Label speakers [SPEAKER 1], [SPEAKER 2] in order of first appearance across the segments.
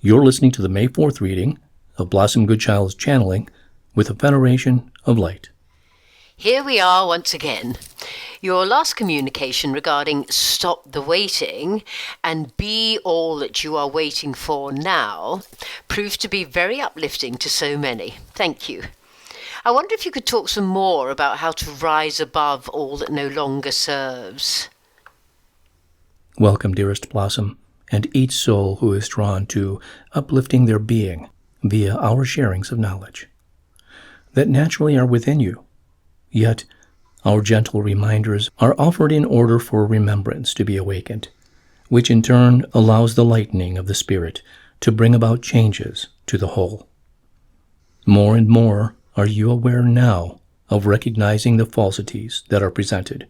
[SPEAKER 1] You're listening to the May 4th reading of Blossom Goodchild's channeling with the Federation of Light.
[SPEAKER 2] Here we are once again. Your last communication regarding stop the waiting and be all that you are waiting for now proved to be very uplifting to so many. Thank you. I wonder if you could talk some more about how to rise above all that no longer serves.
[SPEAKER 1] Welcome, dearest Blossom, and each soul who is drawn to uplifting their being via our sharings of knowledge that naturally are within you. Yet, our gentle reminders are offered in order for remembrance to be awakened, which in turn allows the lightening of the Spirit to bring about changes to the whole. More and more are you aware now of recognizing the falsities that are presented.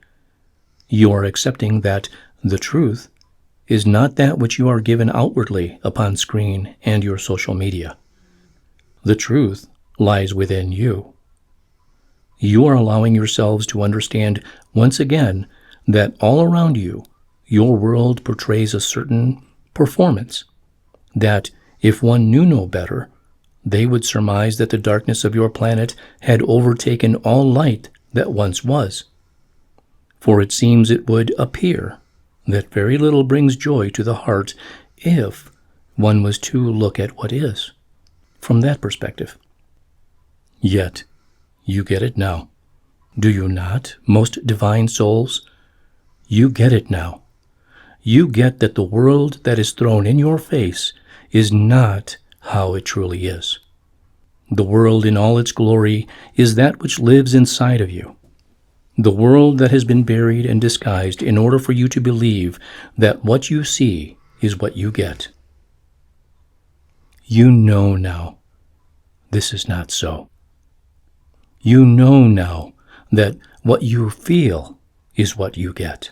[SPEAKER 1] You are accepting that the truth is not that which you are given outwardly upon screen and your social media. The truth lies within you. You are allowing yourselves to understand once again that all around you, your world portrays a certain performance, that if one knew no better, they would surmise that the darkness of your planet had overtaken all light that once was. For it seems it would appear that very little brings joy to the heart if one was to look at what is from that perspective. Yet, you get it now. Do you not, most divine souls? You get it now. You get that the world that is thrown in your face is not how it truly is. The world in all its glory is that which lives inside of you. The world that has been buried and disguised in order for you to believe that what you see is what you get. You know now this is not so. You know now that what you feel is what you get.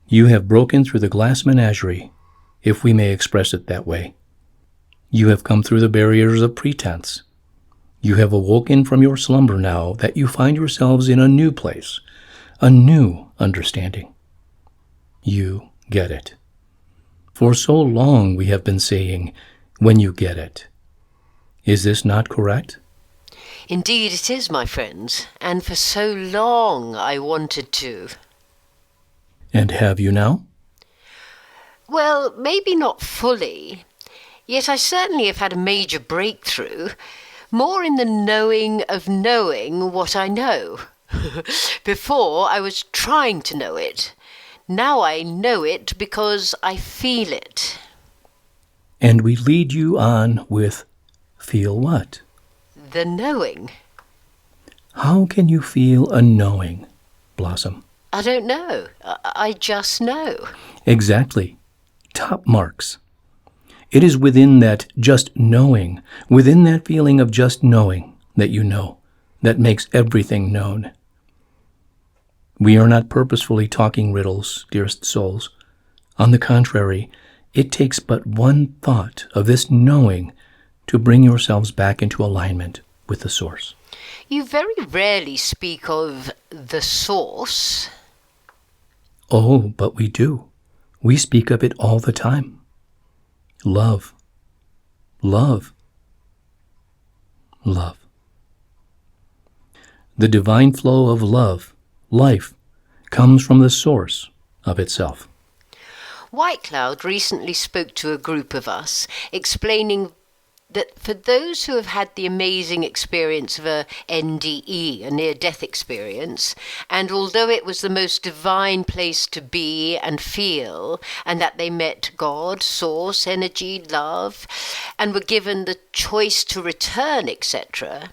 [SPEAKER 1] You have broken through the glass menagerie, if we may express it that way. You have come through the barriers of pretense. You have awoken from your slumber now that you find yourselves in a new place, a new understanding. You get it. For so long we have been saying, when you get it. Is this not correct?
[SPEAKER 2] Indeed it is, my friends, and for so long I wanted to.
[SPEAKER 1] And have you now?
[SPEAKER 2] Well, maybe not fully, yet I certainly have had a major breakthrough, more in the knowing of knowing what I know. Before, I was trying to know it. Now I know it because I feel it.
[SPEAKER 1] And we lead you on with feel what?
[SPEAKER 2] The knowing.
[SPEAKER 1] How can you feel a knowing, Blossom?
[SPEAKER 2] I don't know. I just know.
[SPEAKER 1] Exactly. Top marks. It is within that just knowing, within that feeling of just knowing that you know, that makes everything known. We are not purposefully talking riddles, dearest souls. On the contrary, it takes but one thought of this knowing to bring yourselves back into alignment with the source.
[SPEAKER 2] You very rarely speak of the source.
[SPEAKER 1] Oh, but we do. We speak of it all the time. Love. Love. Love. The divine flow of love, life, comes from the source of itself.
[SPEAKER 2] Whitecloud recently spoke to a group of us, explaining that for those who have had the amazing experience of a NDE, a near-death experience, and although it was the most divine place to be and feel, and that they met God, source, energy, love, and were given the choice to return, etc.,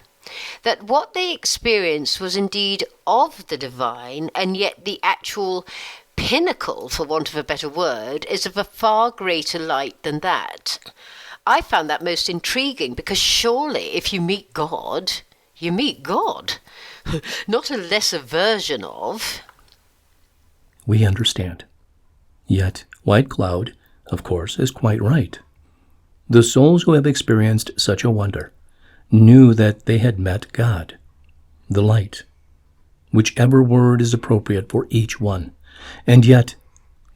[SPEAKER 2] that what they experienced was indeed of the divine, and yet the actual pinnacle, for want of a better word, is of a far greater light than that. I found that most intriguing because surely if you meet God, you meet God, not a lesser version of.
[SPEAKER 1] We understand. Yet Whitecloud, of course, is quite right. The souls who have experienced such a wonder knew that they had met God, the light, whichever word is appropriate for each one, and yet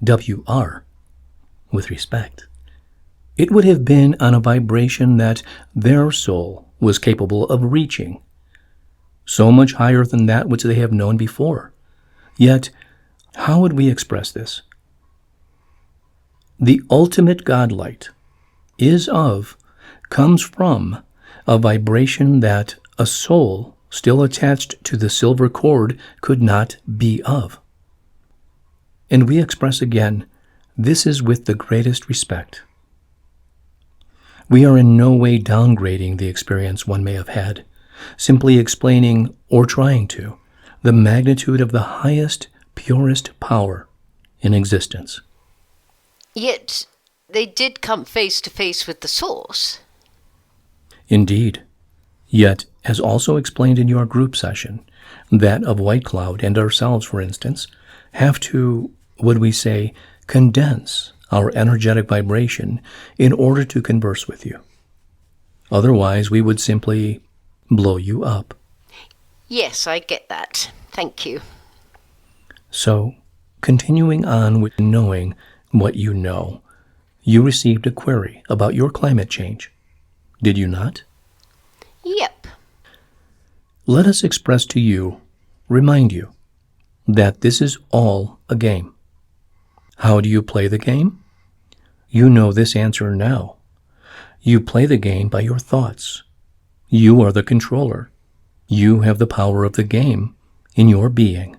[SPEAKER 1] WR, with respect, It would have been on a vibration that their soul was capable of reaching, so much higher than that which they have known before. Yet, how would we express this? The ultimate God light comes from a vibration that a soul still attached to the silver cord could not be of. And we express again, this is with the greatest respect. We are in no way downgrading the experience one may have had, simply explaining, or trying to, the magnitude of the highest, purest power in existence.
[SPEAKER 2] Yet, they did come face to face with the source.
[SPEAKER 1] Indeed. Yet, as also explained in your group session, that of White Cloud and ourselves, for instance, have to, would we say, condense our energetic vibration in order to converse with you. Otherwise, we would simply blow you up.
[SPEAKER 2] Yes, I get that. Thank you.
[SPEAKER 1] So, continuing on with knowing what you know, you received a query about your climate change. Did you not?
[SPEAKER 2] Yep.
[SPEAKER 1] Let us express to you, remind you, that this is all a game. How do you play the game? You know this answer now. You play the game by your thoughts. You are the controller. You have the power of the game in your being.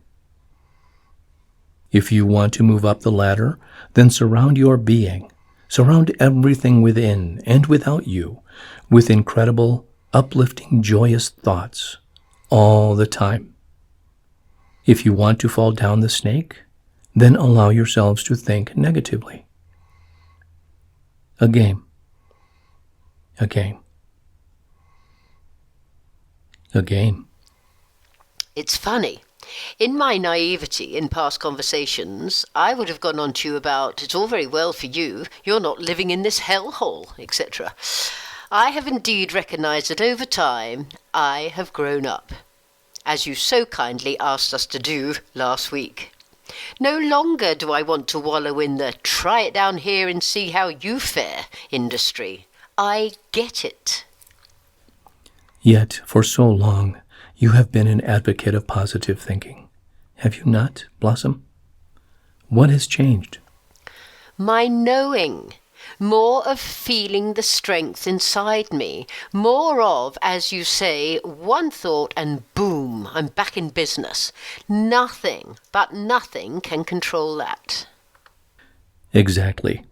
[SPEAKER 1] If you want to move up the ladder, then surround your being, surround everything within and without you with incredible, uplifting, joyous thoughts all the time. If you want to fall down the snake, then allow yourselves to think negatively. A game. A game. A game.
[SPEAKER 2] It's funny. In my naivety in past conversations, I would have gone on to you about, it's all very well for you, you're not living in this hellhole, etc. I have indeed recognised that over time, I have grown up, as you so kindly asked us to do last week. No longer do I want to wallow in the try it down here and see how you fare industry. I get it.
[SPEAKER 1] Yet, for so long, you have been an advocate of positive thinking. Have you not, Blossom? What has changed?
[SPEAKER 2] My knowing. More of feeling the strength inside me. More of, as you say, one thought and boom, I'm back in business. Nothing, but nothing can control that.
[SPEAKER 1] Exactly.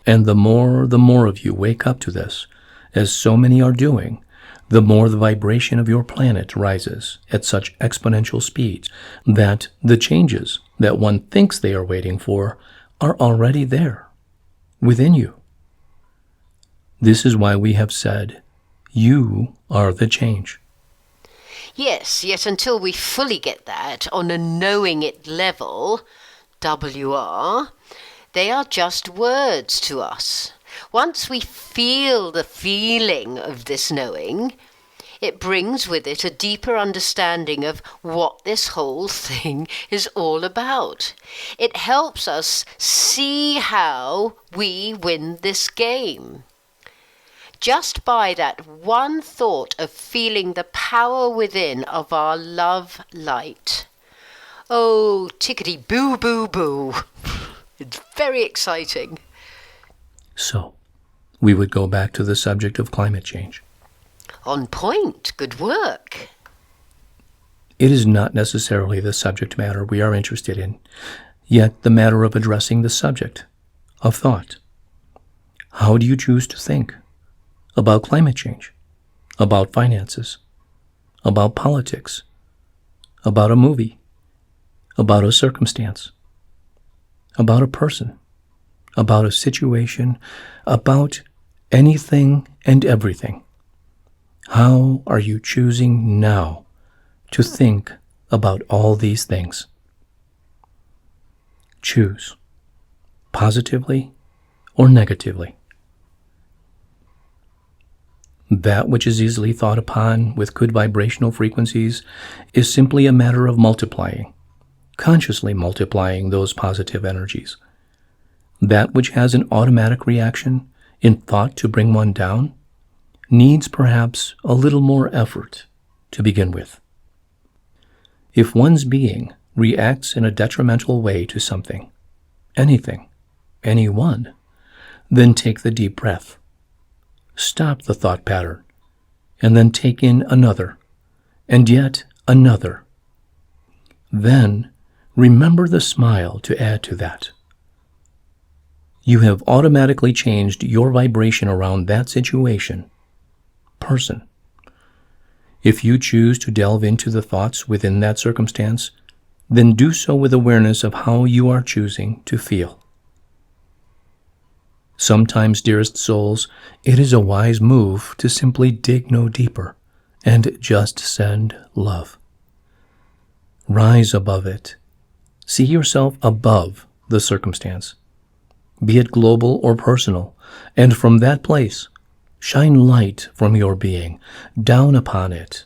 [SPEAKER 1] And the more of you wake up to this, as so many are doing, the more the vibration of your planet rises at such exponential speeds that the changes that one thinks they are waiting for are already there, within you. This is why we have said, you are the change.
[SPEAKER 2] Yes, yet until we fully get that on a knowing it level, WR, they are just words to us. Once we feel the feeling of this knowing, it brings with it a deeper understanding of what this whole thing is all about. It helps us see how we win this game. Just by that one thought of feeling the power within of our love light. Oh, tickety boo boo boo. It's very exciting.
[SPEAKER 1] So, we would go back to the subject of climate change.
[SPEAKER 2] On point. Good work.
[SPEAKER 1] It is not necessarily the subject matter we are interested in, yet the matter of addressing the subject of thought. How do you choose to think about climate change, about finances, about politics, about a movie, about a circumstance, about a person, about a situation, about anything and everything? How are you choosing now to think about all these things? Choose, positively or negatively. That which is easily thought upon with good vibrational frequencies is simply a matter of multiplying, consciously multiplying those positive energies. That which has an automatic reaction in thought to bring one down needs perhaps a little more effort to begin with. If one's being reacts in a detrimental way to something, anything, anyone, then take the deep breath. Stop the thought pattern, and then take in another, and yet another. Then remember the smile to add to that. You have automatically changed your vibration around that situation, person. If you choose to delve into the thoughts within that circumstance, then do so with awareness of how you are choosing to feel. Sometimes, dearest souls, it is a wise move to simply dig no deeper and just send love. Rise above it. See yourself above the circumstance, be it global or personal, and from that place, shine light from your being down upon it.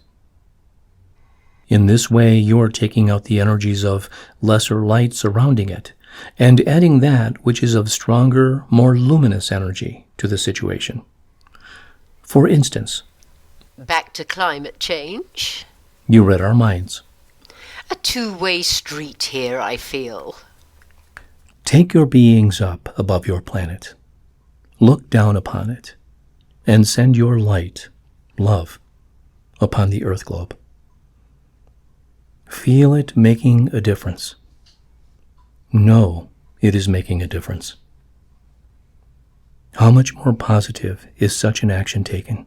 [SPEAKER 1] In this way, you are taking out the energies of lesser light surrounding it and adding that which is of stronger, more luminous energy to the situation. For instance,
[SPEAKER 2] Back to climate change.
[SPEAKER 1] you read our minds.
[SPEAKER 2] A two-way street here, I feel.
[SPEAKER 1] Take your beings up above your planet. Look down upon it and send your light, love, upon the earth globe. Feel it making a difference. Know it is making a difference. How much more positive is such an action taken,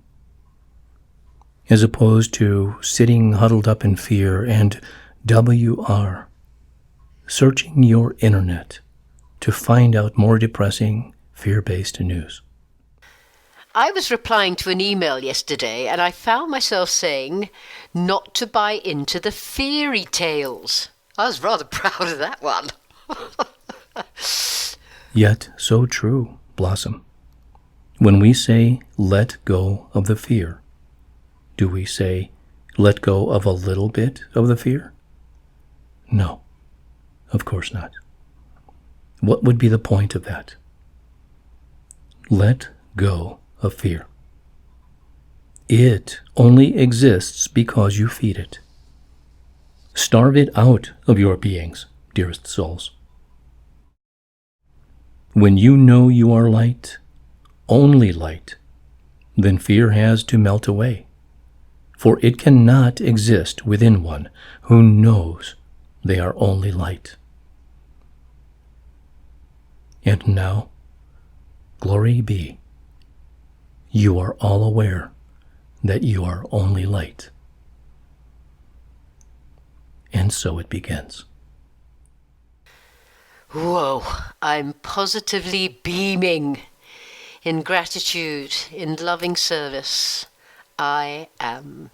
[SPEAKER 1] as opposed to sitting huddled up in fear and WR, searching your internet to find out more depressing, fear-based news.
[SPEAKER 2] I was replying to an email yesterday and I found myself saying not to buy into the fairy tales. I was rather proud of that one.
[SPEAKER 1] Yet so true, Blossom. When we say let go of the fear, do we say let go of a little bit of the fear? No, of course not. What would be the point of that? Let go of fear. It only exists because you feed it. Starve it out of your beings, dearest souls. When you know you are light, only light, then fear has to melt away, for it cannot exist within one who knows they are only light. And now, glory be, you are all aware that you are only light. And so it begins.
[SPEAKER 2] Whoa, I'm positively beaming. In gratitude, in loving service, I am